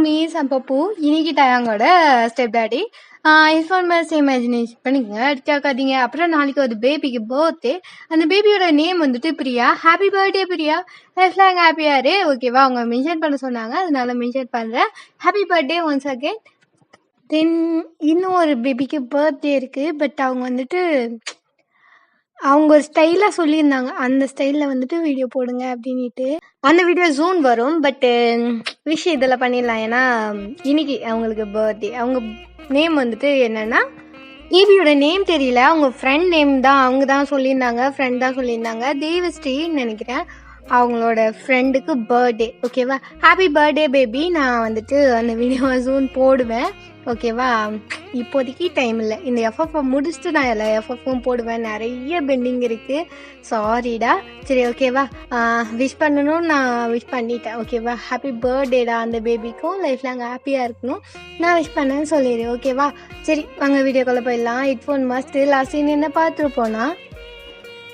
Maize and பப்பு இன்னைக்கு டயாங்கோட step daddy informers imagination பண்ணிக்கோங்க, எடுத்தாக்காதீங்க. அப்புறம் நாளைக்கு ஒரு பேபிக்கு பர்த்டே. அந்த பேபியோட நேம் வந்துட்டு Priya. Happy birthday Priya, life long ஹாப்பியாரு. ஓகேவா? அவங்க மென்ஷன் பண்ண சொன்னாங்க, அதனால மென்ஷன் பண்ணுறேன். Happy birthday once again. Then இன்னும் ஒரு பேபிக்கு பர்த்டே இருக்குது. பட் அவங்க வந்துட்டு அவங்க ஒரு ஸ்டைலாக சொல்லியிருந்தாங்க, அந்த ஸ்டைலில் வந்துட்டு வீடியோ போடுங்க அப்படின்ட்டு. அந்த வீடியோ ஜூன் வரும். பட்டு விஷ் இதில் பண்ணிடலாம், ஏன்னா இன்னைக்கு அவங்களுக்கு பர்த்டே. அவங்க நேம் வந்துட்டு என்னென்னா, பேபியோட நேம் தெரியல, அவங்க ஃப்ரெண்ட் நேம் தான், அவங்க தான் சொல்லியிருந்தாங்க, ஃப்ரெண்ட் தான் சொல்லியிருந்தாங்க, தேவஸ்ரீன்னு நினைக்கிறேன். அவங்களோட ஃப்ரெண்டுக்கு பர்த்டே. ஓகேவா? Happy birthday baby. நான் வந்துட்டு அந்த வீடியோவை ஜூன் போடுவேன். ஓகேவா? இப்போதைக்கு டைம் இல்லை. இந்த எஃப்எஃப் முடிச்சுட்டு நான் எல்லா எஃப்எஃப்பும் போடுவேன். நிறைய பெண்டிங் இருக்குது, சாரிடா. சரி, ஓகேவா? விஷ் பண்ணணும், நான் விஷ் பண்ணிட்டேன். ஓகேவா? ஹாப்பி பர்த்டேடா. அந்த பேபிக்கும் லைஃப் லாங் ஹாப்பியாக இருக்கணும், நான் விஷ் பண்ணேன்னு சொல்லிடு. ஓகேவா? சரி, வாங்க வீடியோக்குள்ளே போயிடலாம். Headphone must. லாஸ்ட் சீன் என்ன பார்த்துருப்போனா,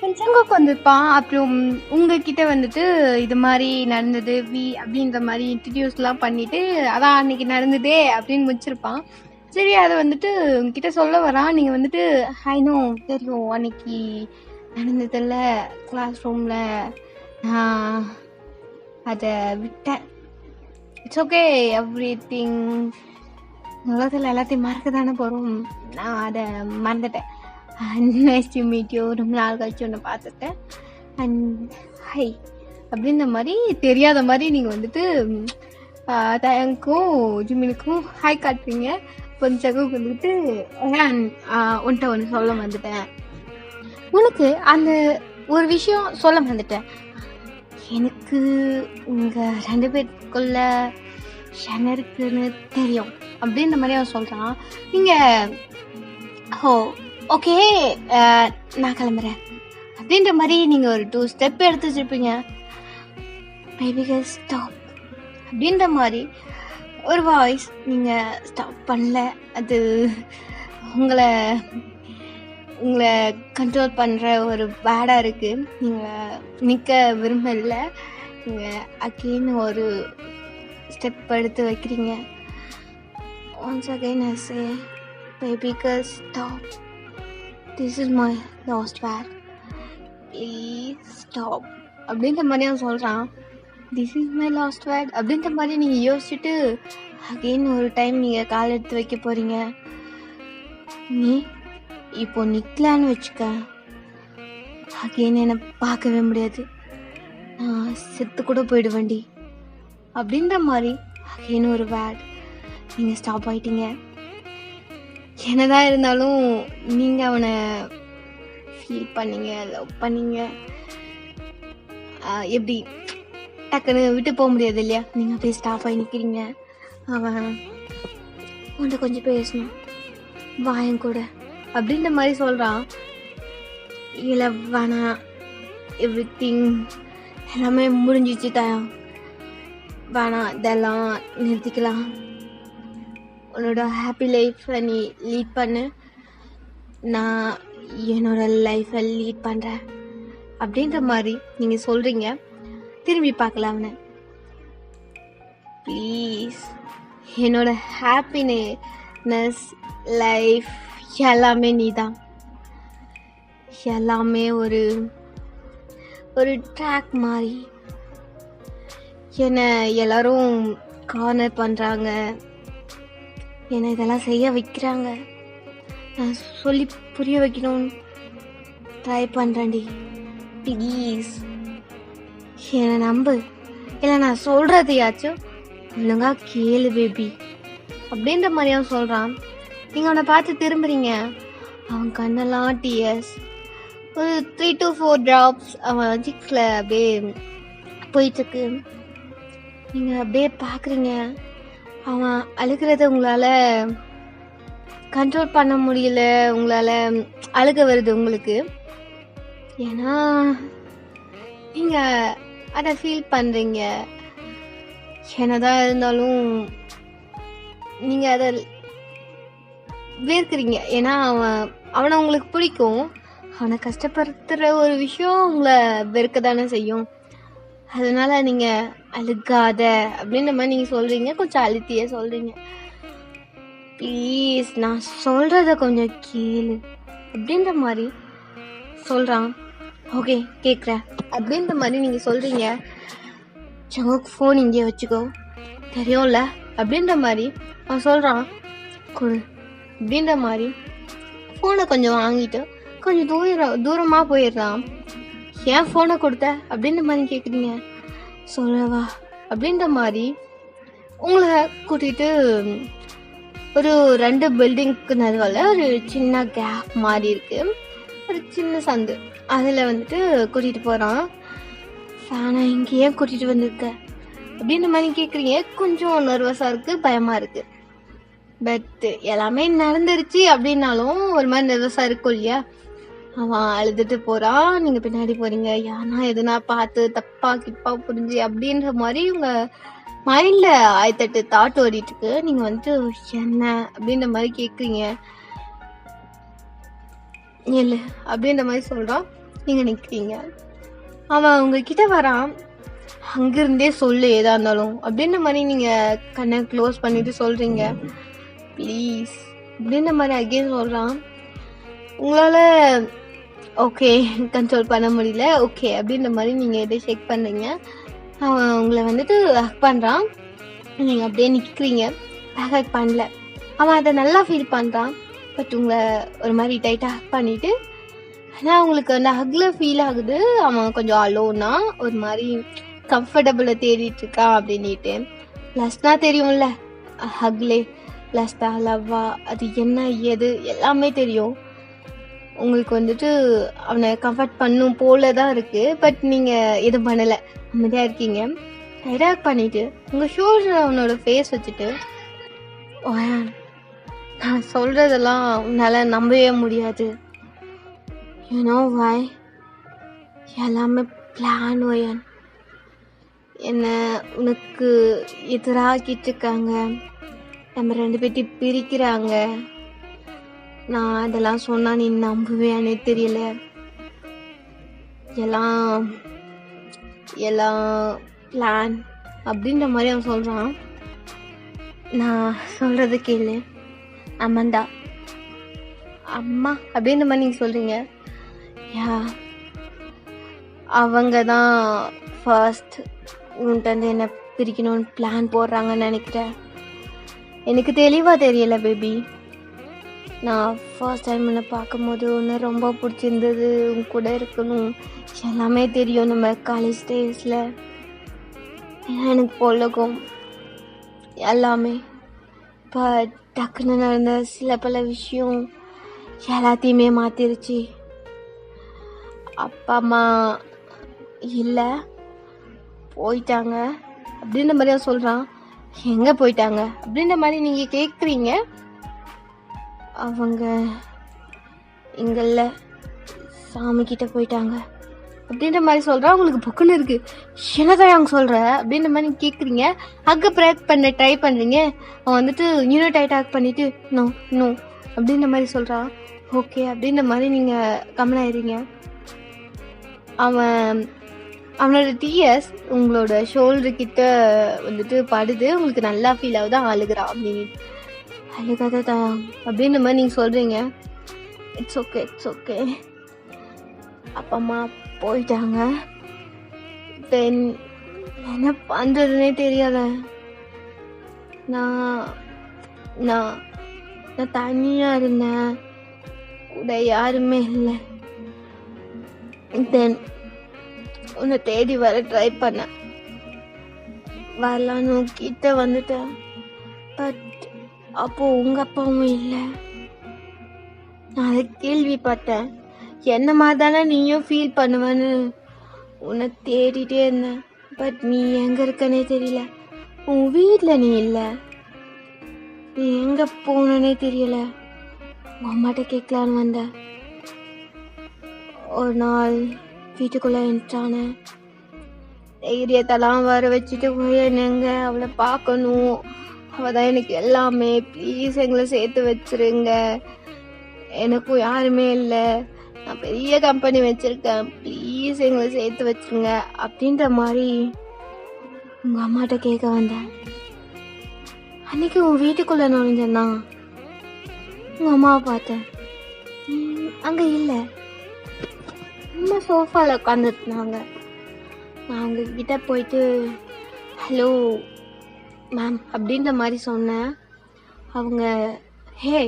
சங்குக்கு வந்திருப்பான். அப்புறம் உங்ககிட்ட வந்துட்டு இது மாதிரி நடந்தது அப்படின்ற மாதிரி இன்ட்ரடியூஸ்லாம் பண்ணிட்டு, அதான் அன்னைக்கு நடந்ததே அப்படின்னு முடிச்சிருப்பான். சரி, அதை வந்துட்டு உங்ககிட்ட சொல்ல வரான். நீங்கள் வந்துட்டு ஐநோ தெரியும், அன்னைக்கு நடந்ததில்ல கிளாஸ் ரூமில், நான் அதை விட்டேன். It's okay, everything. உலகத்தில் எல்லாத்தையும் மறக்க தானே போகிறோம், நான் அதை மறந்துட்டேன். நைஸ் டு மீட் யூ, ரொம்ப நாள் கழிச்சு ஒன்று பார்த்துட்டேன். அண்ட் ஹை அப்படின்ற மாதிரி தெரியாத மாதிரி நீங்கள் வந்துட்டு தயங்கும் ஜிமினுக்கும் ஹாய் காட்டுறீங்க. கொஞ்சம் சகுக்கு வந்துட்டு உன்ட்ட ஒன்று சொல்ல வந்துட்டேன். உனக்கு அந்த ஒரு விஷயம் சொல்ல வந்துட்டேன். எனக்கு உங்கள் 2 பேருக்குள்ள ஷன் இருக்குன்னு தெரியும் அப்படின்ற மாதிரி அவன் சொல்கிறான். நீங்கள் ஓகே நான் கிளம்புறேன் அப்படின்ற மாதிரி நீங்கள் ஒரு 2 ஸ்டெப் எடுத்து வச்சுருப்பீங்க. பேபிக்கு ஸ்டாப் அப்படின்ற மாதிரி ஒரு வாய்ஸ். நீங்கள் ஸ்டாப் பண்ணல, அது உங்களை கண்ட்ரோல் பண்ணுற ஒரு பேடாக இருக்குது. நீங்கள் நிற்க விரும்பல, நீங்கள் அகெயின் ஒரு ஸ்டெப் எடுத்து வைக்கிறீங்க. ஒன்ஸ் அகெயின் ஐ சே பேபிக்கு stop, this is my last word, please stop அப்படின்ற மாதிரி அவன் சொல்கிறான். this is my last word அப்படின்ற மாதிரி நீங்கள் யோசிச்சுட்டு அகெயின் ஒரு டைம் நீங்கள் கால் எடுத்து வைக்க போகிறீங்க. நீ இப்போ நிற்கலான்னு வச்சுக்க, அகெயின் என்னை பார்க்கவே முடியாது, நான் செத்து கூட போயிடுவேண்டி அப்படின்ற மாதிரி அகெயின் ஒரு வேர்ட். நீங்கள் ஸ்டாப் ஆகிட்டீங்க. என்னதான் இருந்தாலும் நீங்கள் அவனை ஃபீல் பண்ணீங்க, லவ் பண்ணீங்க. எப்படி டக்குன்னு விட்டு போக முடியாது இல்லையா? நீங்கள் அப்படியே ஸ்டாப் ஆகி நிற்கிறீங்க. அவன் உன்கிட்ட கொஞ்சம் பேசணும், வாயன் கூட அப்படின்ற மாதிரி சொல்கிறான். இல்லை வேணாம், எவ்ரிதிங் எல்லாமே முடிஞ்சிச்சு தாயா, வேணாம், இதெல்லாம் நிறுத்திக்கலாம், உன்னோட ஹாப்பி லைஃப்பை நீ லீட் பண்ணு, நான் என்னோட லைஃப்பை லீட் பண்ணுறேன் அப்படின்ற மாதிரி நீங்கள் சொல்கிறீங்க. திரும்பி பார்க்கலாம் அவனை. ப்ளீஸ், என்னோட ஹாப்பினஸ் லைஃப் எல்லாமே நீ தான். எல்லாமே ஒரு ட்ராக் மாதிரி. என்னை எல்லோரும் கார்னர் பண்ணுறாங்க, என்னை இதெல்லாம் செய்ய வைக்கிறாங்க. நான் சொல்லி புரிய வைக்கணும்னு ட்ரை பண்ணுறேன்டி. ப்ளீஸ் என்னை நம்பு, இல்லை நான் சொல்கிறதையாச்சும் ஒழுங்காக கேளு பேபி அப்படின்ற மாதிரி அவன் சொல்கிறான். நீங்கள் அவனை பார்த்து திரும்புறீங்க. அவன் கண்ணெல்லாம் டிஎஸ், ஒரு 3 to 4 ட்ராப்ஸ் அவன் சிக்ஸில் அப்படியே போயிட்டுருக்கு. நீங்கள் அப்படியே பார்க்குறீங்க. அவன் அழுகிறத உங்களால் கண்ட்ரோல் பண்ண முடியல, உங்களால் அழுக வருது உங்களுக்கு. ஏன்னா நீங்கள் அதை ஃபீல் பண்ணுறீங்க. என்னதான் இருந்தாலும் நீங்கள் அதை வேர்க்கிறீங்க. ஏன்னா அவனை உங்களுக்கு பிடிக்கும். அவனை கஷ்டப்படுத்துகிற ஒரு விஷயம் உங்களை வெறுக்க தானே செய்யும். அதனால நீங்க அழுகாத அப்படின்ற மாதிரி நீங்க சொல்றீங்க, கொஞ்சம் அழுத்தியே சொல்றீங்க. ப்ளீஸ் நான் சொல்றத கொஞ்சம் கேளு அப்படின்ற மாதிரி சொல்றான். ஓகே கேட்குறேன் அப்படின்ற மாதிரி நீங்க சொல்றீங்க. சங்கோக்கு ஃபோன் இங்கே வச்சுக்கோ தெரியும்ல அப்படின்ற மாதிரி அவன் சொல்றான். கொடு அப்படின்ற மாதிரி ஃபோனை கொஞ்சம் வாங்கிட்டு கொஞ்சம் தூரமாக போயிடுறான். ஏன் ஃபோனை கொடுத்த அப்படின்ற மாதிரி கேட்குறீங்க. சொல்லவா அப்படின்ற மாதிரி உங்களை கூட்டிகிட்டு ஒரு 2 பில்டிங்க்கு நடுவில் ஒரு சின்ன கேப் மாதிரி இருக்கு, ஒரு சின்ன சந்து, அதில் வந்துட்டு கூட்டிகிட்டு போகிறான். ஃபேனை இங்கேயே கூட்டிகிட்டு வந்திருக்க அப்படின்ற மாதிரி கேட்குறீங்க. கொஞ்சம் நர்வஸாக இருக்குது, பயமாக இருக்குது. பட் எல்லாமே நடந்துருச்சு அப்படின்னாலும் ஒரு மாதிரி நர்வஸாக இருக்கும் இல்லையா. அவன் அழுதுட்டு போகிறான், நீங்கள் பின்னாடி போகிறீங்க. யானா எதுனா பார்த்து தப்பா கிப்பா புரிஞ்சு அப்படின்ற மாதிரி உங்கள் மைண்டில் 1008 தாட் ஓடிட்டுருக்கு. நீங்கள் வந்துட்டு என்ன அப்படின்ற மாதிரி கேட்குறீங்க. இல்லை அப்படின்ற மாதிரி சொல்கிறான். நீங்கள் நிற்கிறீங்க. அவன் உங்ககிட்ட வரான். அங்கிருந்தே சொல்லு ஏதா இருந்தாலும் அப்படின்ற மாதிரி நீங்கள் கண்ணை க்ளோஸ் பண்ணிட்டு சொல்கிறீங்க. ப்ளீஸ் அப்படின்ற மாதிரி அகெயின் சொல்கிறான். உங்களால் ஓகே கண்ட்ரோல் பண்ண முடியல. ஓகே அப்படின்ற மாதிரி நீங்கள் எதை செக் பண்ணுறீங்க. அவன் உங்களை வந்துட்டு ஹக் பண்ணுறான். நீங்கள் அப்படியே நிற்கிறீங்க. ஹக் பண்ணல. அவன் அதை நல்லா ஃபீல் பண்ணுறான். பட் உங்களை ஒரு மாதிரி டைட்டாக ஹக் பண்ணிவிட்டு, ஆனால் உங்களுக்கு அந்த ஹக்கில் ஃபீல் ஆகுது அவன் கொஞ்சம் அலோனா ஒரு மாதிரி கம்ஃபர்டபுளை தேடிட்டு இருக்கான் அப்படின்ட்டு. லஸ்னா தெரியும்ல, ஹக்லே லஸ்டா லவ்வா அது என்ன ஏது எல்லாமே தெரியும். உங்களுக்கு வந்துட்டு அவனை கம்ஃபர்ட் பண்ணும் போல தான் இருக்குது. பட் நீங்கள் எதுவும் பண்ணலை, அமைதியாக இருக்கீங்க. டைடாக் பண்ணிவிட்டு உங்கள் ஷோல்டர் அவனோட ஃபேஸ் வச்சுட்டு, நான் சொல்கிறதெல்லாம் உன்னால் நம்பவே முடியாது. யூனோ வாய் எல்லாமே பிளான் ஒயன். என்னை உனக்கு எதிராகிட்டு இருக்காங்க, நம்ம 2 பேர்த்தையும் பிரிக்கிறாங்க. நான் அதெல்லாம் சொன்னால் நீ நம்புவேன்னு தெரியல. எல்லாம் எல்லாம் பிளான் அப்படின்ற மாதிரி அவன் சொல்கிறான். நான் சொல்கிறது கேளு அம்மந்தா அம்மா அப்படின்ற மாதிரி நீங்கள் சொல்கிறீங்க. யா அவங்க தான் ஃபர்ஸ்ட் உன்கிட்ட என்ன பிரிக்கணும்னு பிளான் போடுறாங்கன்னு நினைக்கிறேன். எனக்கு தெளிவாக தெரியல பேபி. நான் ஃபர்ஸ்ட் டைம் உன்னை பார்க்கும்போது உன்னை ரொம்ப பிடிச்சிருந்தது, உன் கூட இருக்கணும் எல்லாமே தெரியும் நம்ம காலேஜ் டேஸில். எனக்கு பொழுகும் எல்லாமே. இப்போ டக்குன்னு நடந்த சில பல விஷயம் எல்லாத்தையுமே மாற்றிருச்சு. அப்பா அம்மா இல்லை, போயிட்டாங்க அப்படின்ற மாதிரி அவன் சொல்கிறான். எங்கே போயிட்டாங்க அப்படின்ற மாதிரி நீங்கள் கேட்குறீங்க. அவங்க இங்கல்ல சாமிக்கிட்ட போயிட்டாங்க அப்படின்ற மாதிரி சொல்கிறா. உங்களுக்கு பொக்குன்னு இருக்குது. என்னதான் அவங்க சொல்கிற அப்படின்ற மாதிரி கேட்குறீங்க. அங்கே பிரேக் பண்ண ட்ரை பண்ணுறீங்க. அவன் வந்துட்டு இன்னும் டைட்டாக் பண்ணிவிட்டு நோ நோ அப்படின்ற மாதிரி சொல்கிறான். ஓகே அப்படின்ற மாதிரி நீங்கள் கம்முனாயிடுறீங்க. அவனோட டிஎஸ் உங்களோட ஷோல்டர்கிட்ட வந்துட்டு படுது. உங்களுக்கு நல்லா ஃபீல் ஆகுது. அழுகிறான் அப்படின்னு. அழுகாத தான் அப்படின்ற மாதிரி நீங்கள் சொல்கிறீங்க. It's okay it's okay. அப்பா அம்மா போயிட்டாங்க. தென் என்ன பண்ணுறதுனே தெரியலை. நான் நான் நான் தனியாக இருந்தேன், கூட யாருமே இல்லை. தென் உன்னை தேடி வர ட்ரை பண்ணேன், வரலான்னு கிட்ட வந்துட்டேன். பட் அப்போ உங்கள் அப்பாவும் இல்லை. நான் அதை கேள்விப்பட்டேன். என்ன மாதிரி தானே நீயும் ஃபீல் பண்ணுவேன்னு உன்னை தேடிட்டே இருந்தேன். பட் நீ எங்கே இருக்கனே தெரியல. உன் வீட்டில் நீ இல்லை. நீ எங்கே போனனே தெரியல. உங்கள் அம்மாட்ட கேட்கலான்னு வந்தேன். ஒரு நாள் வீட்டுக்குள்ளே என்ட்ரான தைரியத்தெல்லாம் வர வச்சுட்டு என்னங்க அவளை பார்க்கணும், அவள் தான் எனக்கு எல்லாமே, ப்ளீஸ் எங்களை சேர்த்து வச்சுருங்க, எனக்கும் யாருமே இல்லை, நான் பெரிய கம்பெனி வச்சிருக்கேன், ப்ளீஸ் எங்களை சேர்த்து வச்சிருங்க அப்படின்ற மாதிரி உங்க அம்மாட்ட கேட்க வந்தேன். அன்னைக்கு உன் வீட்டுக்குள்ள நுழைஞ்சேன்னா உங்க அம்மாவை பார்த்தேன். அங்க இல்ல, அம்மா சோஃபால உட்காந்துருந்தாங்க. நான் அவங்க கிட்ட போயிட்டு ஹலோ மேம் அப்படின்ற மாதிரி சொன்னேன். அவங்க ஹே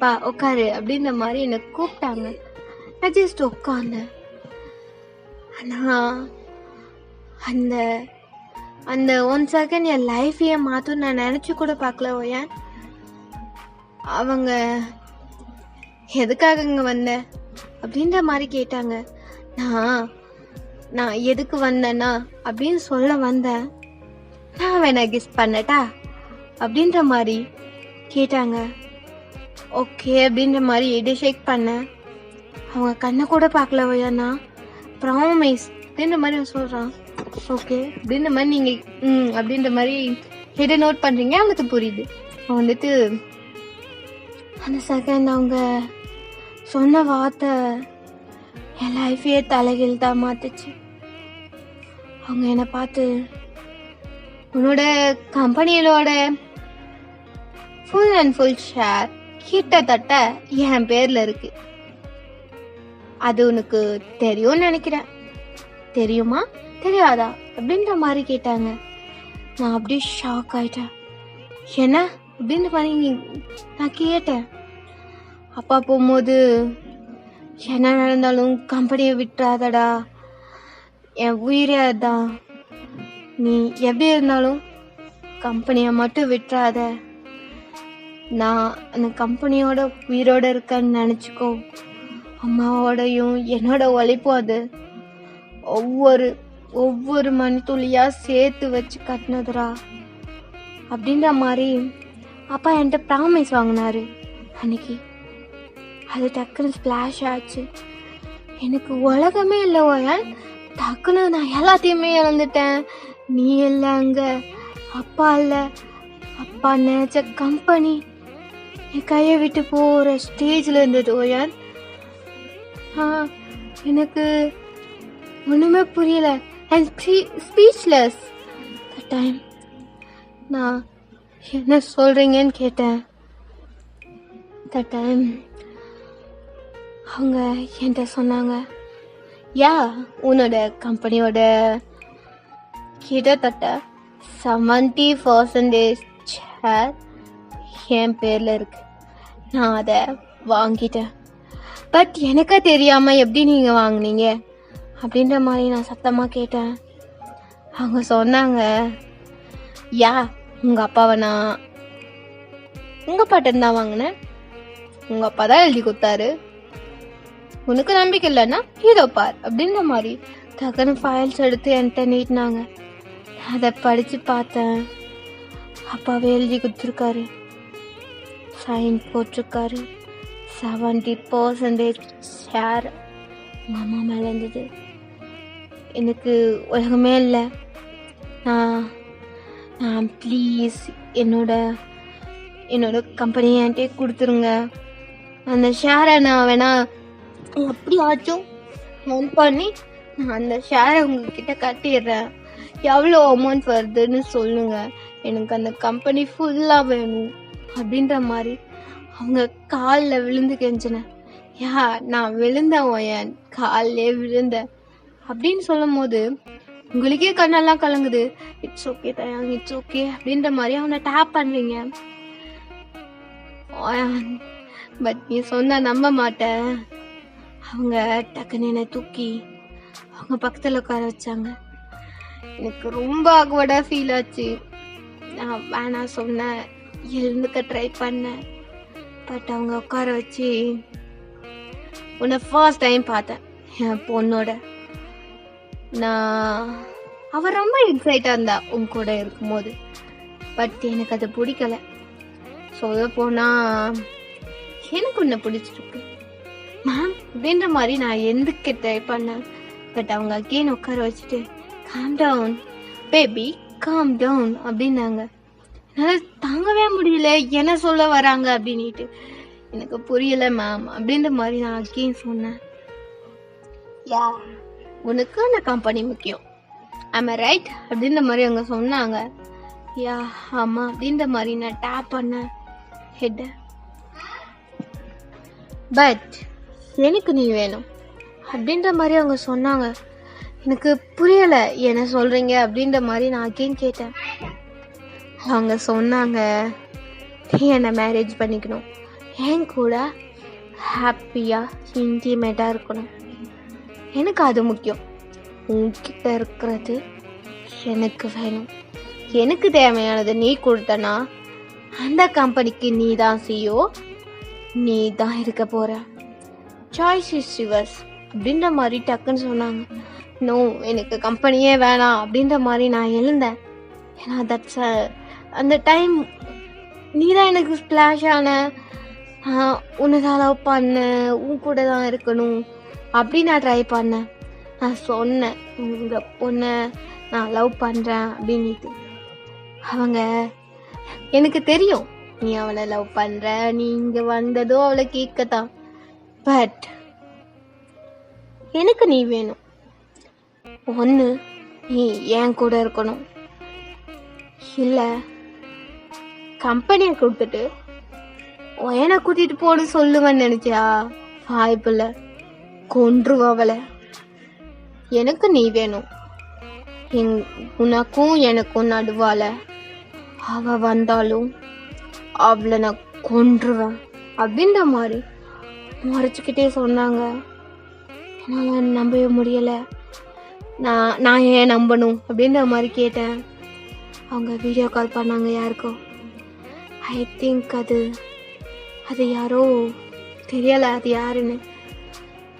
பா உட்காரு அப்படின்ற மாதிரி என்னை கூப்பிட்டாங்க. நான் ஜஸ்ட் உட்காந்தேன். ஆனால் அந்த அந்த 1 செகண்ட் என் லைஃபையே மாற்றும் நான் நினச்சி கூட பார்க்கல. ஏன் அவங்க எதுக்காக இங்கே வந்த அப்படின்ற மாதிரி கேட்டாங்க. நான் எதுக்கு வந்தேன்னா அப்படின்னு சொல்ல வந்தேன். நான் வேணா கிஸ் பண்ணட்டா அப்படின்ற மாதிரி கேட்டாங்க. ஓகே அப்படின்ற மாதிரி எடு ஷேக் பண்ணேன். அவங்க கண்ணை கூட பார்க்கல. ஓயாண்ணா ப்ராமிஸ் அப்படின்ற மாதிரி அவன் சொல்கிறான். ஓகே அப்படின்ற மாதிரி நீங்கள் அப்படின்ற மாதிரி ஹெட்டை நோட் பண்ணுறீங்க. அவனுக்கு புரியுது. அவன் வந்துட்டு அந்த செகண்ட் அவங்க சொன்ன வார்த்தை என் லைஃபையே தலைகீழ் தான் மாத்துச்சு. அவங்க என்னை பார்த்து உன்னோட கம்பெனியோட ஃபுல் அண்ட் ஃபுல் ஷேர் கிட்டத்தட்ட என் பேர்ல இருக்கு, அது உனக்கு தெரியும்னு நினைக்கிறேன், தெரியுமா தெரியாதா அப்படின்ற மாதிரி கேட்டாங்க. நான் அப்படியே ஷாக் ஆயிட்டேன். என்ன அப்படின்ற மாதிரி நான் கேட்டேன். அப்பா போகும்போது என்ன நடந்தாலும் கம்பெனியை விட்டுறாதடா, என் உயிரே அதுதான், நீ எப்படி இருந்தாலும் கம்பெனியை மட்டும் விட்டுறாத, நான் அந்த கம்பெனியோட உயிரோட இருக்கேன்னு நினச்சிக்கோ, அம்மாவோடையும் என்னோட உழைப்பும் அது ஒவ்வொரு மணி துளியா சேர்த்து வச்சு கட்டினதுரா அப்படின்ற மாதிரி அப்பா என்கிட்ட ப்ராமிஸ் வாங்கினாரு அன்னைக்கு. அது டக்குன்னு ஸ்பிளாஷ் ஆச்சு. எனக்கு உலகமே இல்லை ஓயான். டக்குன்னு நான் எல்லாத்தையுமே இழந்துட்டேன். நீ இல்லை அங்க, அப்பா இல்லை, அப்பா நினைச்ச கம்பெனி என் கையை விட்டு போகிற ஸ்டேஜில் இருந்தது ஓயான். எனக்கு ஒன்றுமே புரியல. And speechless time. நான் என்ன சொல்கிறீங்கன்னு கேட்டேன். டைம் அவங்க என்கிட்ட சொன்னாங்க, யா உன்னோட கம்பெனியோட கிட்டத்தட்ட 70% ஷேர் என் பேரில் இருக்கு, நான் அதை வாங்கிட்டேன். பட் எனக்கே தெரியாமல் எப்படி நீங்கள் வாங்கினீங்க அப்படின்ற மாதிரி நான் சத்தமாக கேட்டேன். அவங்க சொன்னாங்க, யா உங்கள் அப்பாவை நான் உங்கள் அப்பாட்ட தான் வாங்கினேன், உங்கள் அப்பா தான் எழுதி கொடுத்தாரு, உனக்கு நம்பிக்கை இல்லைன்னா இதோ பார் அப்படின்ற மாதிரி டக்குன்னு ஃபைல்ஸ் எடுத்து என்கிட்ட நீட்டினாங்க. அதை படித்து பார்த்தேன். அப்பாவே எழுதி கொடுத்துருக்காரு, சைன் போட்டிருக்காரு. 70% ஷேர் உங்கள் அம்மா மேலே இருந்தது. எனக்கு உலகமே இல்லை. நான் ப்ளீஸ் என்னோட கம்பெனியை என்கிட்டே கொடுத்துருங்க. அந்த ஷேரை நான் வேணா எப்படியாச்சும் ஃபோன் பண்ணி நான் அந்த ஷேரை உங்ககிட்ட கட்டிடுறேன், எவ்வளோ அமௌண்ட் வருதுன்னு சொல்லுங்க, எனக்கு அந்த கம்பெனி ஃபுல்லாக வேணும் அப்படின்ற மாதிரி அவங்க காலில் விழுந்து கெஞ்சினேன். யா நான் விழுந்தேன் என் காலிலே விழுந்தேன் அப்படின்னு சொல்லும் போது உங்களுக்கே கண்ணெல்லாம் கலங்குது. இட்ஸ் ஓகே தயாங், இட்ஸ் ஓகே அப்படின்ற மாதிரி அவனை டேப் பண்ணுறீங்க. பட் நீ சொன்னா நம்ப மாட்டேன். அவங்க டக்குன்னு என்னை தூக்கி அவங்க பக்கத்தில் உட்கார வச்சாங்க. எனக்கு ரொம்ப ஆக்வர்டாக ஃபீல் ஆச்சு. நான் வேணாம் சொன்னேன், எழுந்துக்க ட்ரை பண்ணேன். பட் அவங்க உட்கார வச்சு உன்னை ஃபர்ஸ்ட் டைம் பார்த்தேன் என் பொண்ணோட. அவள் ரொம்ப எக்ஸைட்டாக இருந்தா உன் கூட இருக்கும்போது. பட் எனக்கு அது பிடிக்கல. சொல்ல போனால் எனக்கு உன்னை பிடிச்சிருக்கு மேம் அப்படின்ற மாதிரி நான் எந்துக்க ட்ரை பண்ணேன். பட் அவங்க அகெயின் உட்கார வச்சுட்டு calm down baby, calm down அப்படின்னாங்க. என்னால் தாங்கவே முடியல, என்ன சொல்ல வராங்க அப்படின்ட்டு. எனக்கு புரியல மேம் அப்படின்ற மாதிரி நான் அகெயின் சொன்னேன். யா உனக்கு அந்த கம்பெனி முக்கியம், ஆமா ரைட் அப்படின்ற மாதிரி அவங்க சொன்னாங்க. யா ஆமா அப்படின்ற மாதிரி நான் டேப் பண்ணேன் ஹெட். பட் எனக்கு நீ வேணும் அப்படின்ற மாதிரி அவங்க சொன்னாங்க. எனக்கு புரியல என்ன சொல்றீங்க அப்படின்ற மாதிரி நான் அகைன் கேட்டேன். அவங்க சொன்னாங்க நீ என்னை மேரேஜ் பண்ணிக்கணும், என் கூட ஹாப்பியா இன்டிமேட்டா இருக்கணும், எனக்கு அது முக்கியம். உன்கிட்ட இருக்கிறது எனக்கு வேணும், எனக்கு தேவையானது நீ கொடுத்தனா அந்த கம்பெனிக்கு நீ தான் CEO, நீ தான் இருக்க போற, சாய்ஸ் இஸ் யுவர்ஸ் அப்படின்ற மாதிரி டக்குன்னு சொன்னாங்க. நோ எனக்கு கம்பெனியே வேணாம் அப்படின்ற மாதிரி நான் எழுந்தேன். ஏன்னா தட்ஸ் அந்த டைம் நீ தான் எனக்கு ஸ்பிளாஷ் ஆன, உன்னை தான் லவ் பண்ண, உன் கூட தான் இருக்கணும் அப்படி நான் ட்ரை பண்ணேன். நான் சொன்னேன் உங்க பொண்ணை நான் லவ் பண்ணுறேன் அப்படின்ட்டு. அவங்க எனக்கு தெரியும் நீ அவளை லவ் பண்ணுற, நீ இங்கே வந்ததும் அவளை கேட்கத்தான். பட் எனக்கு நீ வேணும். ஒன்று நீ என் கூட இருக்கணும், இல்லை கம்பெனியை கொடுத்துட்டு என்னை கூட்டிட்டு போன்னு சொல்லுவேன்னு நினைச்சியா? வாய்ப்பில்லை, கொன்றுவவளை. எனக்கு நீ வேணும். உனக்கும் எனக்கும் நடுவால அவ வந்தாலும் அவளை நான் கொன்றுவேன் அப்படின்ற மாதிரி மறைச்சுக்கிட்டே சொன்னாங்க. என்னால் நம்பவே முடியலை. நான் ஏன் நம்பணும் அப்படின்ற மாதிரி கேட்டேன். அவங்க வீடியோ கால் பண்ணாங்க யாருக்கோ. ஐ திங்க் அது யாரோ தெரியலை அது யாருன்னு.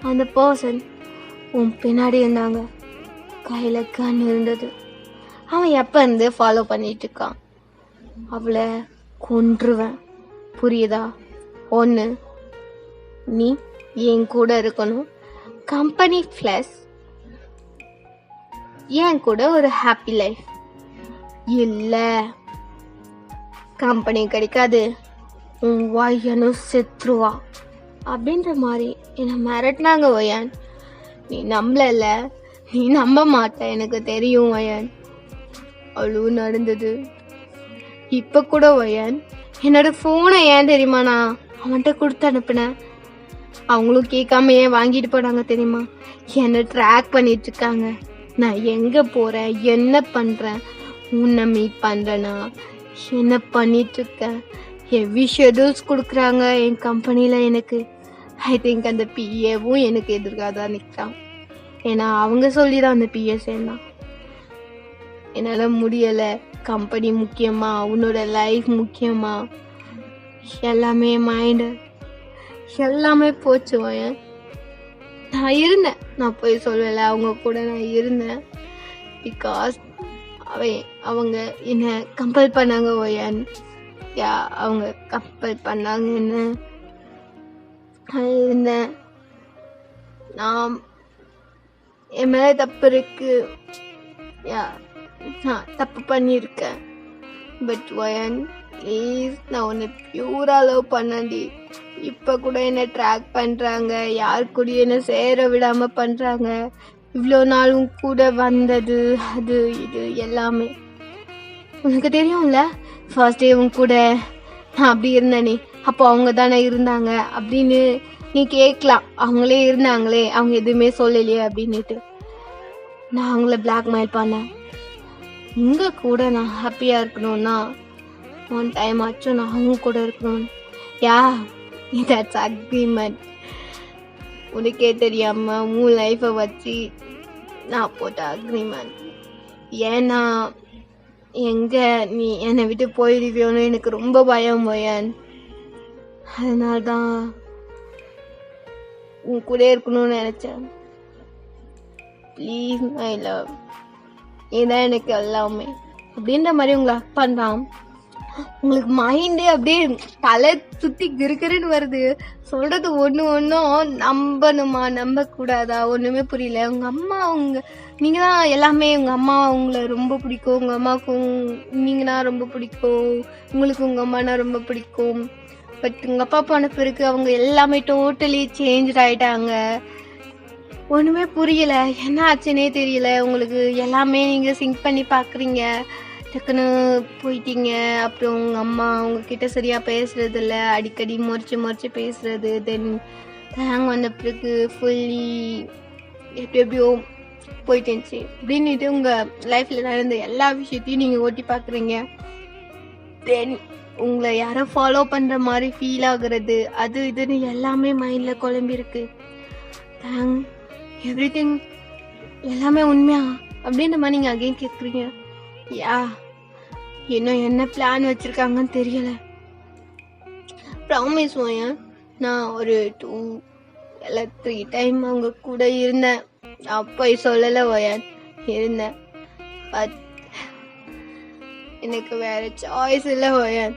அந்த பர்சன் உன் பின்னாடி இருந்தாங்க, கையில் கன் இருந்தது. அவன் எப்போ இருந்து ஃபாலோ பண்ணிட்டு இருக்கான். அவளை கொன்றுவேன், புரியுதா? ஒன்று நீ என் கூட இருக்கணும், கம்பெனி ப்ளஸ் என் கூட ஒரு ஹாப்பி லைஃப். இல்லை கம்பெனி கிடைக்காது, உன் வாயனும் செத்துருவா அப்படின்ற மாதிரி என்னை மிரட்டினாங்க வயான். நீ நம்பல, நீ நம்ப மாட்ட, எனக்கு தெரியும் வயான். அவ்வளோ நடந்தது. இப்போ கூட வயான் என்னோட ஃபோனை ஏன் தெரியுமா நான் அவன்கிட்ட கொடுத்து அனுப்பினேன். அவங்களும் கேட்காம ஏன் வாங்கிட்டு போனாங்க தெரியுமா? என்னை ட்ராக் பண்ணிட்டு இருக்காங்க. நான் எங்கே போகிறேன், என்ன பண்ணுறேன், உன்னை மீட் பண்ணுறேன்னா என்ன பண்ணிட்டு இருக்கேன், ஹெவி ஷெடியூல்ஸ் கொடுக்குறாங்க என் கம்பெனியில் எனக்கு. ஐ திங்க் அந்த பிஏவும் எனக்கு எதிர்க்காக தான் நிற்கிறான். ஏன்னா அவங்க சொல்லி தான் அந்த பிஏ சேர்ந்தான். என்னால் முடியலை. கம்பெனி முக்கியமா, உன்னோட லைஃப் முக்கியமா, எல்லாமே மைண்டு எல்லாமே போச்சு. நான் இருந்தேன், நான் போய் சொல்லலை, அவங்க கூட நான் இருந்தேன். பிகாஸ் அவங்க என்ன கம்பல் பண்ணாங்க ஓயன். யா அவங்க கம்பல் பண்ணாங்க என்ன இருந்தேன். நான் என் மேலே தப்பு இருக்கு, யா நான் தப்பு பண்ணியிருக்கேன். பட் வயன் ப்ளீஸ், நான் உன்னை பியூரா லவ் பண்ணடி. இப்போ கூட என்னை ட்ராக் பண்ணுறாங்க, யார் கூட என்னை சேர விடாமல் பண்ணுறாங்க. இவ்வளோ நாளும் கூட வந்தது அது இது எல்லாமே உனக்கு தெரியும்ல. ஃபர்ஸ்ட் டே உன் கூட நான் அப்படி இருந்தேனே, அப்போ அவங்க தானே இருந்தாங்க அப்படின்னு நீ கேட்கலாம். அவங்களே இருந்தாங்களே, அவங்க எதுவுமே சொல்லலையே அப்படின்னுட்டு நான் அவங்கள பிளாக்மெயில் பண்ணேன். உங்க கூட நான் ஹாப்பியாக இருக்கணும்னா ஒன் டைம் ஆச்சும் நான் அவங்க கூட இருக்கணும். Yeah that's agreement. உனக்கே தெரியாம உன் லைஃப்பை வச்சு நான் போட்ட அக்ரிமெண்ட். ஏன்னா எங்க நீ என்னை விட்டு போயிடுவியோன்னு எனக்கு ரொம்ப பயம் போயன். அதனால்தான் உன் கூட இருக்கணும்னு நினைச்சேன். ப்ளீஸ் மை லவ், இதுதான் எனக்கு எல்லாமே அப்படின்ற மாதிரி உங்களை ஹக் பண்ணுறான். உங்களுக்கு மைண்டே அப்படியே தலை சுற்றி கிருக்கிருன்னு வருது. சொல்றது ஒன்றும் நம்பணுமா நம்பக்கூடாதா ஒன்றுமே புரியல. உங்கள் அம்மா நீங்கள் தான் எல்லாமே. உங்கள் அம்மா உங்களை ரொம்ப பிடிக்கும், உங்கள் அம்மாவுக்கும் நீங்கன்னா ரொம்ப பிடிக்கும், உங்களுக்கு உங்கள் அம்மானா ரொம்ப பிடிக்கும். பட் உங்கள் அப்பா போன பிறகு அவங்க எல்லாமே டோட்டலி சேஞ்ச் ஆகிட்டாங்க. ஒன்றுமே புரியல. என்ன ஆச்சுன்னே தெரியல. உங்களுக்கு எல்லாமே நீங்கள் சிங்க் பண்ணி பார்க்குறீங்க. டக்குன்னு போயிட்டீங்க. அப்புறம் உங்கள் அம்மா உங்ககிட்ட சரியாக பேசுறதில்ல. அடிக்கடி முறைச்சி பேசுறது. தென் ஹேங் வந்த பிறகு ஃபுல்லி எப்படியோ போயிட்டு இருந்துச்சு. அப்படின்னுட்டு உங்கள் லைஃப்பில் நடந்த எல்லா விஷயத்தையும் நீங்கள் ஓட்டி பார்க்குறீங்க. தென் உங்களை யாரோ ஃபாலோ பண்ணுற மாதிரி ஃபீல் ஆகுறது, அது இதுன்னு எல்லாமே மைண்டில் குழம்பிருக்கு. தேங்க் எவ்ரிதிங் எல்லாமே உண்மையா அப்படின்ற மாதிரி நீங்கள் அகைன் கேட்குறீங்க. யா இன்னும் என்ன பிளான் வச்சுருக்காங்கன்னு தெரியலை. ப்ராமிஸ் ஓயன், நான் ஒரு 2 இல்லை 3 டைம் அவங்க கூட இருந்தேன். அப்போ சொல்லலை ஓயன், இருந்தேன். பட் எனக்கு வேற சாய்ஸ் இல்லை ஓயன்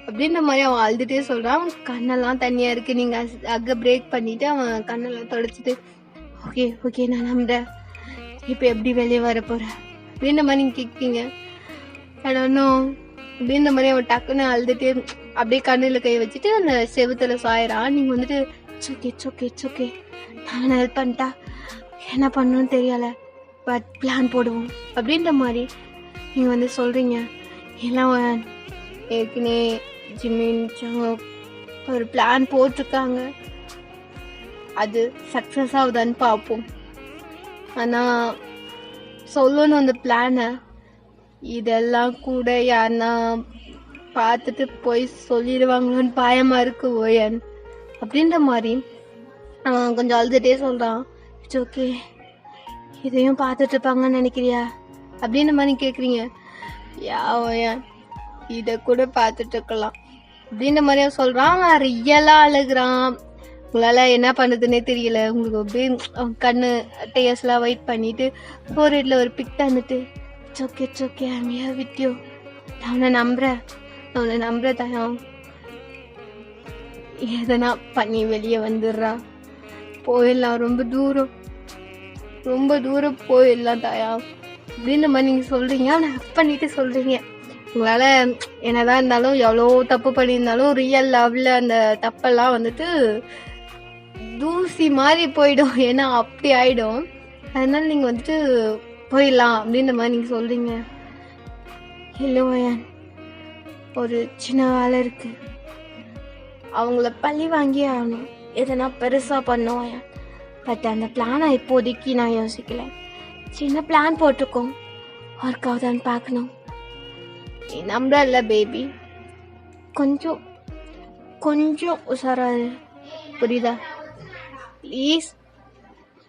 அப்படின்ற மாதிரி அவன் அழுதுகிட்டே சொல்கிறான். அவன் கண்ணெல்லாம் தண்ணியாக இருக்குது. நீங்கள் அங்கே பிரேக் பண்ணிவிட்டு அவன் கண்ணெல்லாம் தொடச்சிட்டு ஓகே நான் நம்புறேன், இப்போ எப்படி வெளியே வர போகிறேன் அப்படின்ற மாதிரி நீங்கள் கேட்குறீங்க. இன்னும் அப்படின்ற மாதிரி அவன் டக்குன்னு அழுதுட்டு அப்படியே கண்ணில் கை வச்சுட்டு அந்த செவுத்துல சாயிறான். நீங்கள் வந்துட்டு இட்ஸ் ஓகே நான் ஹெல்ப் பண்ணிட்டா என்ன பண்ணணும்னு தெரியலை, பட் பிளான் போடுவோம் அப்படின்ற மாதிரி நீங்கள் வந்து சொல்கிறீங்க. எல்லாம் ஏற்கனவே ஜிம்மின் ஒரு பிளான் போட்டிருக்காங்க. அது சக்ஸஸ் ஆகுதான்னு பார்ப்போம். ஆனால் சொல்லணும் அந்த பிளானை. இதெல்லாம் கூட யாருன்னா பார்த்துட்டு போய் சொல்லிடுவாங்களோன்னு பயமாக இருக்கு ஓயன் அப்படின்ற மாதிரி அவன் கொஞ்சம் அழுதுகிட்டே சொல்கிறான். இட்ஸ் ஓகே, இதையும் பார்த்துட்டு இருப்பாங்கன்னு நினைக்கிறியா அப்படின்ற மாதிரி கேட்குறீங்க. யா ஓயன், இதை கூட பார்த்துட்டு இருக்கலாம் அப்படின்ற மாதிரி அவன் சொல்கிறான். அவன் ரியலாக அழுகிறான். உங்களால் என்ன பண்ணுறதுன்னே தெரியல. உங்களுக்கு அப்படியே கண்ணு டேஸ்லாம் வெயிட் பண்ணிவிட்டு ஃபோர்ஹெட்டில் ஒரு பிக் தந்துட்டு it's okay I'm here with you, நான் உன்னை நம்புறேன் தயம், எதனா பண்ணி வெளியே வந்துடுறா, போயிடலாம், ரொம்ப தூரம் போயிடலாம் தயா அப்படின்ற மாதிரி நீங்கள் சொல்கிறீங்க. ஆனால் ஹக் பண்ணிட்டு சொல்கிறீங்க. உங்களால் என்னதான் இருந்தாலும் எவ்வளோ தப்பு பண்ணியிருந்தாலும் ரியல் லவ்வில் அந்த தப்பெல்லாம் வந்துட்டு தூசி மாதிரி போயிடும். ஏன்னா அப்படி ஆகிடும். அதனால நீங்கள் வந்துட்டு போயிடலாம் அப்படின்ற மாதிரி நீங்கள் சொல்கிறீங்க. இல்லை ஓயன், ஒரு சின்ன வேலை இருக்குது, அவங்கள பழி வாங்கி ஆகணும், எதனா பெருசாக பண்ணோம் ஓயன். பட் அந்த பிளானை இப்போதைக்கு நான் யோசிக்கல. சின்ன பிளான் போட்டிருக்கோம், ஒர்க் ஆகுதான்னு பார்க்கணும். நீ நம்புற இல்லை பேபி, கொஞ்சம் உஷாராரு, புரியுதா? ப்ளீஸ்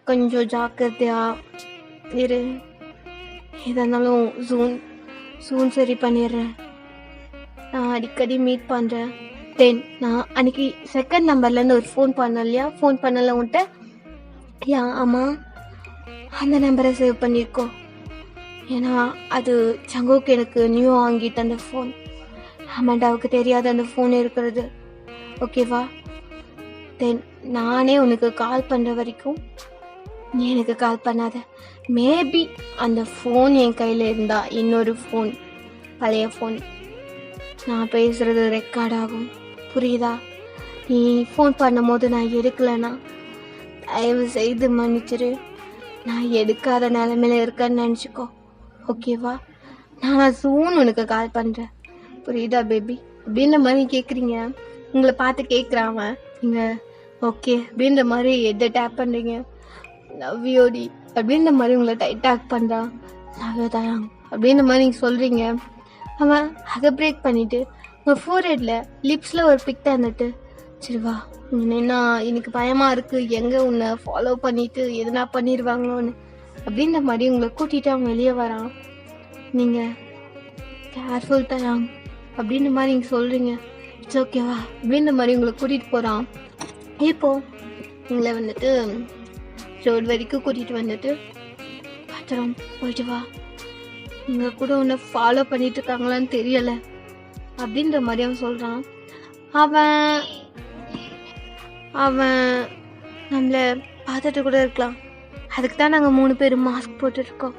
கொஞ்சம் ஜாக்கிரதையா இரு. எதா இருந்தாலும் சூன் சரி பண்ணிடுறேன். நான் அடிக்கடி மீட் பண்ணுறேன். தென் நான் அன்னைக்கு செகண்ட் நம்பர்லேருந்து ஒரு ஃபோன் பண்ணேன் இல்லையா, ஃபோன் பண்ணல உன்ட்ட. யா ஆமாம், அந்த நம்பரை சேவ் பண்ணியிருக்கோம். ஏன்னா அது சங்கோக்கு எனக்கு நியூ வாங்கிட்டு அந்த ஃபோன். அமண்டாவுக்கு தெரியாத அந்த ஃபோன் இருக்கிறது, ஓகேவா? தென் நானே உனக்கு கால் பண்ணுற வரைக்கும் நீ எனக்கு கால் பண்ணாத. மேபி அந்த ஃபோன் என் கையில் இருந்தா, இன்னொரு ஃபோன், பழைய ஃபோன், நான் பேசுகிறது ரெக்கார்ட் ஆகும், புரியுதா? நீ ஃபோன் பண்ணும் போது நான் எடுக்கலைன்னா தயவு செய்து மன்னிச்சிரு. நான் எடுக்காத நிலமையில இருக்கேன்னு நினச்சிக்கோ, ஓகேவா? நான் சூன் உனக்கு கால் பண்ணுறேன், புரியுதா பேபி அப்படின்ற மாதிரி கேட்குறீங்க. உங்களை பார்த்து கேட்குறான். நீங்கள் ஓகே அப்படின்ற மாதிரி எதை டேப் பண்ணுறீங்க. லவ் யோடி அப்படின்ற மாதிரி உங்களை டைட்டாக் பண்ணுறான். லவ் தயாங் அப்படின்ற மாதிரி நீங்கள் சொல்கிறீங்க. அவன் அதை பிரேக் பண்ணிவிட்டு உங்கள் ஃபோர்ஹெட்டில் லிப்ஸில் ஒரு பிக் தந்துட்டு, சரி வா, என்ன எனக்கு பயமாக இருக்குது, எங்கே உன்னை ஃபாலோ பண்ணிவிட்டு எதுனா பண்ணிடுவாங்களோன்னு அப்படின்ற மாதிரி உங்களை கூட்டிகிட்டு அவங்க வெளியே வரான். நீங்கள் கேர்ஃபுல் தயாங் அப்படின்ற மாதிரி நீங்கள் சொல்கிறீங்க. இட்ஸ் ஓகேவா அப்படின்ற மாதிரி உங்களை கூட்டிகிட்டு போகிறான். இப்போது உங்களை வந்துட்டு ரோடு வரைக்கும் கூட்டிகிட்டு வந்துட்டு, பத்திரம் போயிட்டு வா, நீங்கள் கூட உன்னை ஃபாலோ பண்ணிட்டு இருக்காங்களான்னு தெரியலை அப்படின்ற மாதிரி அவன் சொல்கிறான். அவன் நம்மளை பார்த்துட்டு கூட இருக்கலாம், அதுக்கு தான் நாங்கள் 3 பேரும் மாஸ்க் போட்டுருக்கோம்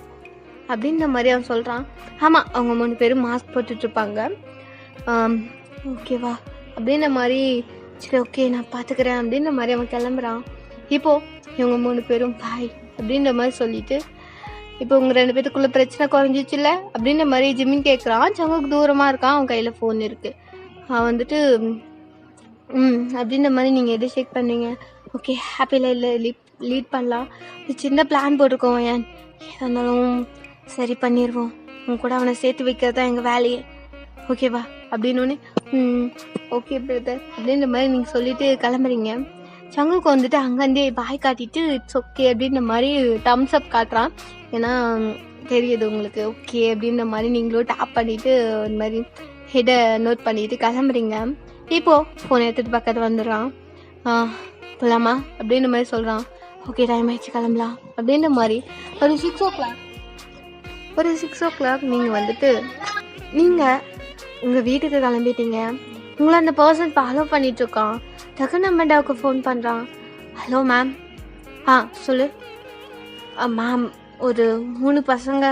அப்படின்ற மாதிரி அவன் சொல்கிறான். ஆமாம், அவங்க 3 பேரும் மாஸ்க் போட்டுட்ருப்பாங்க, ஓகேவா அப்படின்ற மாதிரி. சரி ஓகே நான் பார்த்துக்கிறேன் அப்படின்ற மாதிரி அவன் கிளம்புறான். இப்போது இவங்க 3 பேரும் பாய் அப்படின்ற மாதிரி சொல்லிட்டு, இப்போ உங்க 2 பேத்துக்குள்ள பிரச்சனை குறைஞ்சிச்சுல அப்படின்ற மாதிரி ஜிமின் கேட்குறான். சங்குக்கு தூரமா இருக்கான், அவன் கையில ஃபோன் இருக்கு. அவன் வந்துட்டு அப்படின்ற மாதிரி நீங்கள் எது ஷேக் பண்ணீங்க? ஓகே, ஹாப்பி லைஃப்ல லீட் பண்ணலாம். ஒரு சின்ன பிளான் போட்டிருக்கோம். ஏன் எதாக இருந்தாலும் சரி பண்ணிடுவோம். உங்க கூட அவனை சேர்த்து வைக்கிறது தான் எங்கள் வேலையே, ஓகேவா அப்படின்னு. ஓகே பிரதர் அப்படின்ற மாதிரி நீங்கள் சொல்லிட்டு கிளம்புறீங்க. சங்குக்கு வந்துட்டு அங்கேருந்தே பாய் காட்டிட்டு இட்ஸ் ஓகே அப்படின்ற மாதிரி டம்ஸ் அப் காட்டுறான். ஏன்னா தெரியுது உங்களுக்கு ஓகே அப்படின்ற மாதிரி நீங்களும் டேப் பண்ணிவிட்டு ஒரு மாதிரி ஹெட்டை நோட் பண்ணிட்டு கிளம்புறீங்க. இப்போது ஃபோன் எடுத்துகிட்டு பக்கத்தில் வந்துடுறான். போகலாமா அப்படின்ற மாதிரி சொல்கிறான். ஓகே டைம் ஆயிடுச்சு கிளம்பலாம் அப்படின்ற மாதிரி ஒரு 6 o'clock நீங்கள் வந்துட்டு நீங்கள் உங்கள் வீட்டுக்கு கிளம்பிட்டீங்க. உங்களை அந்த பர்சன் ஃபாலோ பண்ணிகிட்ருக்கான். டக்குன்னு அம்மாண்டாவுக்கு ஃபோன் பண்ணுறான். Hello ma'am. சொல்லு மேம். ஒரு 3 பசங்க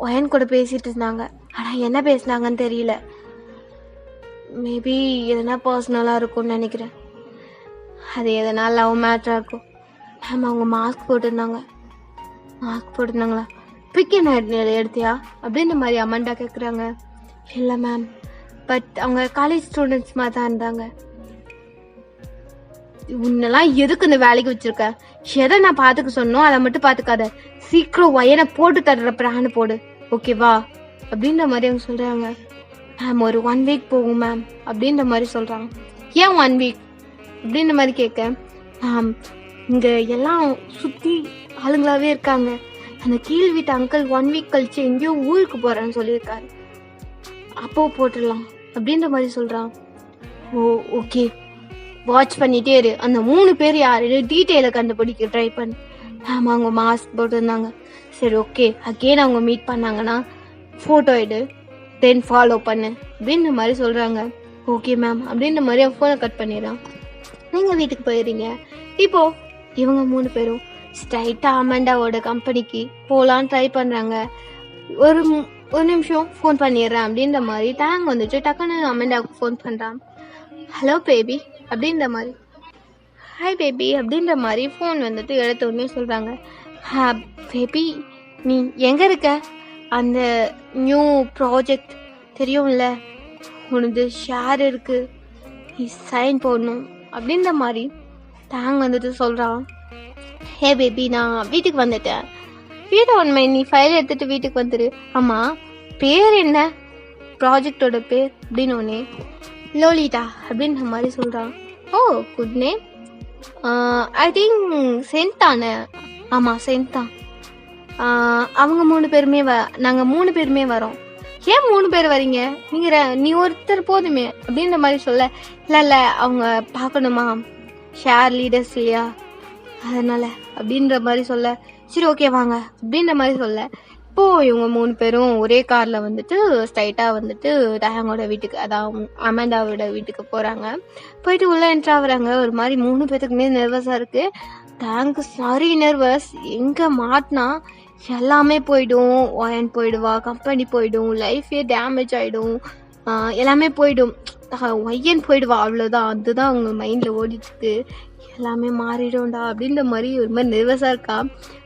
ஒயன் கூட பேசிகிட்டு இருந்தாங்க. ஆனால் என்ன பேசினாங்கன்னு தெரியல. மேபி எதனா பர்சனலாக இருக்கும்னு நினைக்கிறேன். அது எதனா லவ் மேட்டராக இருக்கும். மேம் அவங்க மாஸ்க் போட்டிருந்தாங்களா? பிக் என்ன எடுத்தியா அப்படின்ற மாதிரி அம்மாண்டா கேட்குறாங்க. இல்லை மேம், பட் அவங்க காலேஜ் ஸ்டூடெண்ட்ஸ் மாதிரி தான் இருந்தாங்க. உன்னெல்லாம் எதுக்கு இந்த வேலைக்கு வச்சிருக்க? எதை நான் பார்த்துக்க சொன்னோம் அதை மட்டும் பார்த்துக்காத. சீக்கிரம் ஒயனை போட்டு தர்ற பிளான் போடு, ஓகேவா அப்படின்ற மாதிரி அவங்க சொல்கிறாங்க. மேம் ஒரு 1 வீக் போகும் மேம் அப்படின்ற மாதிரி சொல்கிறாங்க. ஏன் 1 வீக் அப்படின்ற மாதிரி கேட்க, மேம் இங்கே எல்லாம் சுற்றி ஆளுங்களாகவே இருக்காங்க. அந்த கீழ் வீட்டு அங்கிள் 1 வீக் கழிச்சு எங்கேயோ ஊருக்கு போகிறேன்னு சொல்லியிருக்காரு. அப்போ போட்டுடலாம் அப்படின்ற மாதிரி சொல்கிறான். ஓகே, வாட்ச் பண்ணிகிட்டே இரு. அந்த 3 பேர் யாரு டீட்டெயிலை கண்டுபிடிக்க ட்ரை பண்ணு. மேம் அவங்க மாஸ்க் போட்டிருந்தாங்க. சரி ஓகே, அகெயின் அவங்க மீட் பண்ணாங்கன்னா ஃபோட்டோ எடு, தென் ஃபாலோ பண்ணு அப்படின்ற மாதிரி சொல்கிறாங்க. ஓகே மேம் அப்படின்ற மாதிரி அவன் ஃபோனை கட் பண்ணிடுறான். நீங்கள் வீட்டுக்கு போயிடுறீங்க. இப்போது இவங்க 3 பேரும் ஸ்ட்ரைட்டாக அமெண்டாவோட கம்பெனிக்கு போகலான்னு ட்ரை பண்ணுறாங்க. ஒரு நிமிஷம் ஃபோன் பண்ணிடுறேன் அப்படின்ற மாதிரி டேங் வந்துட்டு டக்குன்னு அமெண்டாவுக்கு ஃபோன் பண்ணுறான். ஹலோ பேபி அப்படின்ற மாதிரி, ஹாய் பேபி அப்படின்ற மாதிரி ஃபோன் வந்துட்டு எடுத்த உடனே சொல்கிறாங்க. பேபி நீ எங்கே இருக்க? அந்த நியூ ப்ராஜெக்ட் தெரியும்ல, உனது ஷேர் இருக்குது, நீ சைன் போடணும் அப்படின்ற மாதிரி டேங் வந்துட்டு சொல்கிறான். ஹே பேபி நான் வீட்டுக்கு வந்துட்டேன். வீட்டை உண்மை நீ ஃபைல் எடுத்துகிட்டு வீட்டுக்கு வந்துடு. ஆமாம் பேர் என்ன? ப்ராஜெக்டோட பேர் அப்படின்னு ஒன்னே லோலிட்டா அப்படின்ற மாதிரி சொல்கிறான். Oh good name. I think scent தானே? ஆமாம் சென்ட் தான். அவங்க 3 பேருமே நாங்கள் 3 பேருமே வரோம். ஏன் 3 பேர் வரீங்க? நீ ஒருத்தர் போதுமே அப்படின்ற மாதிரி சொல்ல, இல்லை அவங்க பார்க்கணுமா, ஷேர் லீடர்ஸ் இல்லையா, அதனால் அப்படின்ற மாதிரி சொல்ல, சரி ஓகே வாங்க அப்படின்ற மாதிரி சொல்ல, இப்போது இவங்க 3 பேரும் ஒரே காரில் வந்துட்டு ஸ்ட்ரைட்டாக வந்துட்டு டேங்கோட வீட்டுக்கு, அதான் அமெண்டாவோட வீட்டுக்கு போகிறாங்க. போயிட்டு உள்ளே என்ட்ரு ஆகுறாங்க. ஒரு மாதிரி 3 பேத்துக்குமே நர்வஸாக இருக்குது. டேங்க்கு சாரி நர்வஸ். எங்கே மாட்டினா எல்லாமே போயிடும், ஒயன் போயிடுவா, கம்பெனி போயிடும், லைஃபே டேமேஜ் ஆகிடும், எல்லாமே போயிடும், ஒய்யன் போயிடுவா, அவ்வளோதான். அதுதான் அவங்க மைண்டில் ஓடிட்டுருக்கு. எல்லாமே மாறிடும்டா அப்படின்ற மாதிரி ஒரு மாதிரி நர்வஸாக இருக்கா.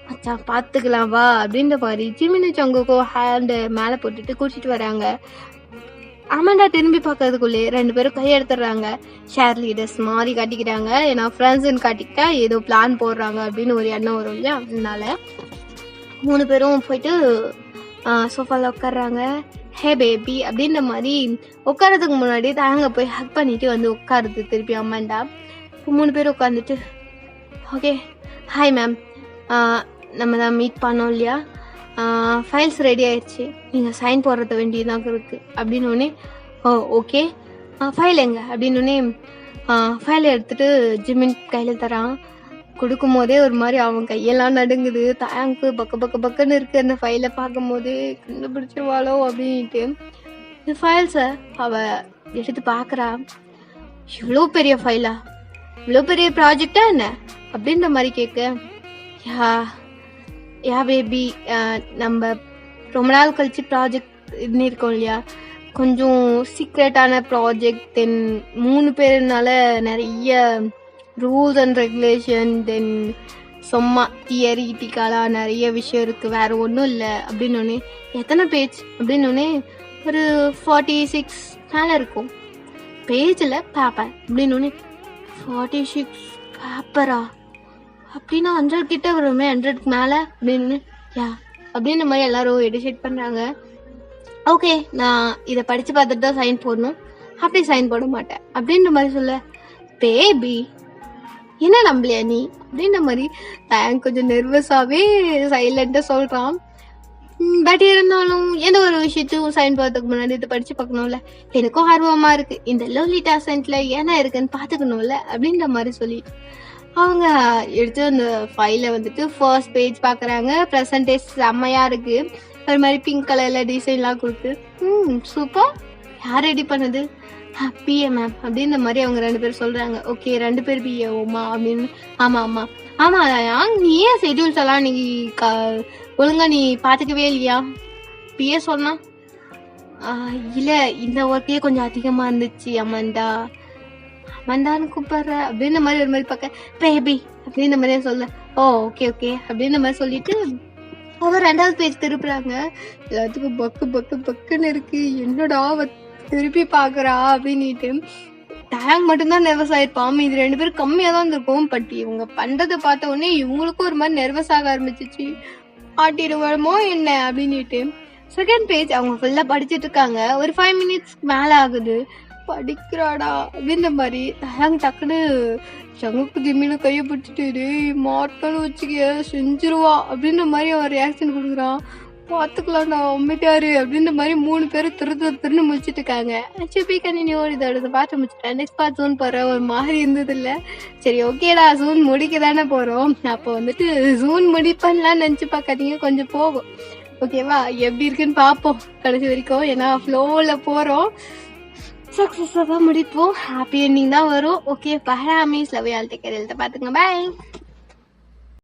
மச்சான் பார்த்துக்கலாம் வா அப்படின்ற மாதிரி ஜிமினு சங்குக்கோ ஹேண்டு மேலே போட்டுட்டு கூட்டிகிட்டு வராங்க. அமெண்டா திரும்பி பார்க்கறதுக்குள்ளே 2 பேரும் கையெடுத்துடுறாங்க. ஷேர் லீடர்ஸ் மாதிரி காட்டிக்கிறாங்க. ஏன்னா ஃப்ரெண்ட்ஸுன்னு காட்டிக்கிட்டா ஏதோ பிளான் போடுறாங்க அப்படின்னு ஒரு எண்ணம் வரும் இல்லையா, அதனால 3 பேரும் போயிட்டு சோஃபாவில் உட்காடுறாங்க. ஹே பேபி அப்படின்ற மாதிரி உட்காரதுக்கு முன்னாடி தாங்க போய் ஹக் பண்ணிட்டு வந்து உட்காருது திருப்பி அமெண்டா. இப்போ 3 பேரும் உட்காந்துட்டு ஓகே ஹாய் மேம், நம்ம தான் மீட் பண்ணோம் இல்லையா, ஃபைல்ஸ் ரெடி ஆயிடுச்சு, நீங்கள் சைன் போடுறது வேண்டியதாக இருக்குது அப்படின்னோடனே ஓகே ஃபைல் எங்கே அப்படின்னோடனே ஃபைலை எடுத்துகிட்டு ஜிமின் கையில் தரான். கொடுக்கும் போதே ஒரு மாதிரி அவன் கையெல்லாம் நடுங்குது. தேங்க்கு பக்கன்னு இருக்குது. அந்த ஃபைலை பார்க்கும் போதே கண்டுபிடிச்சிருவாளோ அப்படின்ட்டு இந்த ஃபைல்ஸை அவள் எடுத்து பார்க்குறா. இவ்வளோ பெரிய ஃபைலா, இவ்வளோ பெரிய ப்ராஜெக்டா என்ன அப்படின்ற மாதிரி கேட்க, யா பேபி நம்ம ரொம்ப நாள் கழிச்சு ப்ராஜெக்ட் இருக்கோம் இல்லையா, கொஞ்சம் சீக்ரெட்டான ப்ராஜெக்ட், தென் 3 பேருனால நிறைய ரூல்ஸ் அண்ட் ரெகுலேஷன், தென் சும்மா தியரிட்டிக்கலாக நிறைய விஷயம் இருக்குது, வேறு ஒன்றும் இல்லை அப்படின்னோடனே எத்தனை பேஜ் அப்படின்னோடனே ஒரு 46 மேலே இருக்கும் பேஜில் பேப்பர் அப்படின்னோடனே 46 பேப்பரா அப்படின்னா 100 கிட்ட வருமே, 100க்கு மேலே அப்படின்னு யா அப்படின்ற மாதிரி எல்லாரும் எடிஷேட் பண்ணுறாங்க. ஓகே, நான் இதை படித்து பார்த்துட்டு தான் சைன் போடணும், அப்படி சைன் போட மாட்டேன் அப்படின்ற மாதிரி சொல்ல, பேபி என்ன நம்பலையா நீ அப்படின்ற மாதிரி டயாங் கொஞ்சம் நெர்வஸாகவே சைலண்ட்டாக சொல்கிறான். பட் இருந்தாலும் எந்த ஒரு விஷயத்தையும் சைன் போகிறதுக்கு முன்னாடி இதை படித்து பார்க்கணும்ல, எனக்கும் ஆர்வமாக இருக்குது, இந்த லோலிட்டா சென்ட்டில் ஏன்னா இருக்குன்னு பார்த்துக்கணும்ல அப்படின்ற மாதிரி சொல்லிட்டு அவங்க எடுத்து அந்த ஃபைலை வந்துட்டு ஃபர்ஸ்ட் பேஜ் பார்க்குறாங்க. ப்ரெசன்டேஜ் செம்மையாக இருக்குது, ஒரு மாதிரி பிங்க் கலரில் டிசைன்லாம் கொடுத்து சூப்பர், யார் ரெடி பண்ணது? பிஏ மேம் அப்படின்ற மாதிரி அவங்க 2 பேர் சொல்கிறாங்க. ஓகே 2 பேர் பிஏஓமா அப்படின்னு. ஆமாம் நீ ஏன் ஷெட்யூல்ஸ் எல்லாம் நீ ஒழுங்கா நீ பார்த்துக்கவே இல்லையா? பிஏ சொன்னா இல்லை இந்த ஒர்க்கே கொஞ்சம் அதிகமாக இருந்துச்சு அமந்தான்னு கூப்பிட்ற அப்படின்ற மாதிரி ஒரு மாதிரி பார்க்க பேபி அப்படின்ற மாதிரியே சொல்ல. ஓகே அப்படின்ற மாதிரி சொல்லிட்டு அவர் 2வது பேஜ் திருப்புறாங்க. எல்லாத்துக்கும் பக்குன்னு இருக்கு, என்னடா திருப்பி பார்க்குறா அப்படின்ட்டு. டேங் மட்டும்தான் நர்வஸ் ஆயிருப்பான், இது 2 பேரும் கம்மியாக தான் இருந்திருக்கும். பட் இவங்க பண்ணுறதை பார்த்த உடனே இவங்களுக்கும் ஒரு மாதிரி நர்வஸ் ஆக ஆரம்பிச்சிச்சு, ஆட்டிடுவோமோ என்ன அப்படின்ட்டு. செகண்ட் பேஜ் அவங்க ஃபுல்லாக படிச்சுட்டு இருக்காங்க. ஒரு 5 மினிட்ஸ் மேலே ஆகுது, படிக்கிறாடா அப்படின்ற மாதிரி டேங் டக்குன்னு சங்குக்கு திம்மின்னு கையை பிடிச்சிட்டு மாட்டோன்னு வச்சுக்க செஞ்சிருவா அப்படின்ற மாதிரி அவன் ரியாக்ஷன் கொடுக்குறான். பார்த்துக்கலாம்டா அம்மிட்டாரு அப்படின்ற மாதிரி 3 பேரும் திருன்னு முடிச்சுட்டு இருக்காங்க. ஆக்சுவலி கண்டினியூ இதோட பார்த்து முடிச்சுட்டேன். நெக்ஸ்ட் பார்ட் ஜூன் போகிற ஒரு மாதிரி இருந்தது இல்லை. சரி ஓகேடா ஜூன் முடிக்க தானே போகிறோம், அப்போ வந்துட்டு ஜூன் முடிப்பேன்லாம் நினச்சி பார்க்காதீங்க, கொஞ்சம் போகும் ஓகேவா. எப்படி இருக்குன்னு பார்ப்போம் கடைசி வரைக்கும், ஏன்னா ஃப்ளோவில் போகிறோம், சக்ஸஸாக தான் முடிப்போம், ஹாப்பி எண்டிங் தான் வரும். Okay bye, love you all, take care, பார்த்துங்க, பாய்.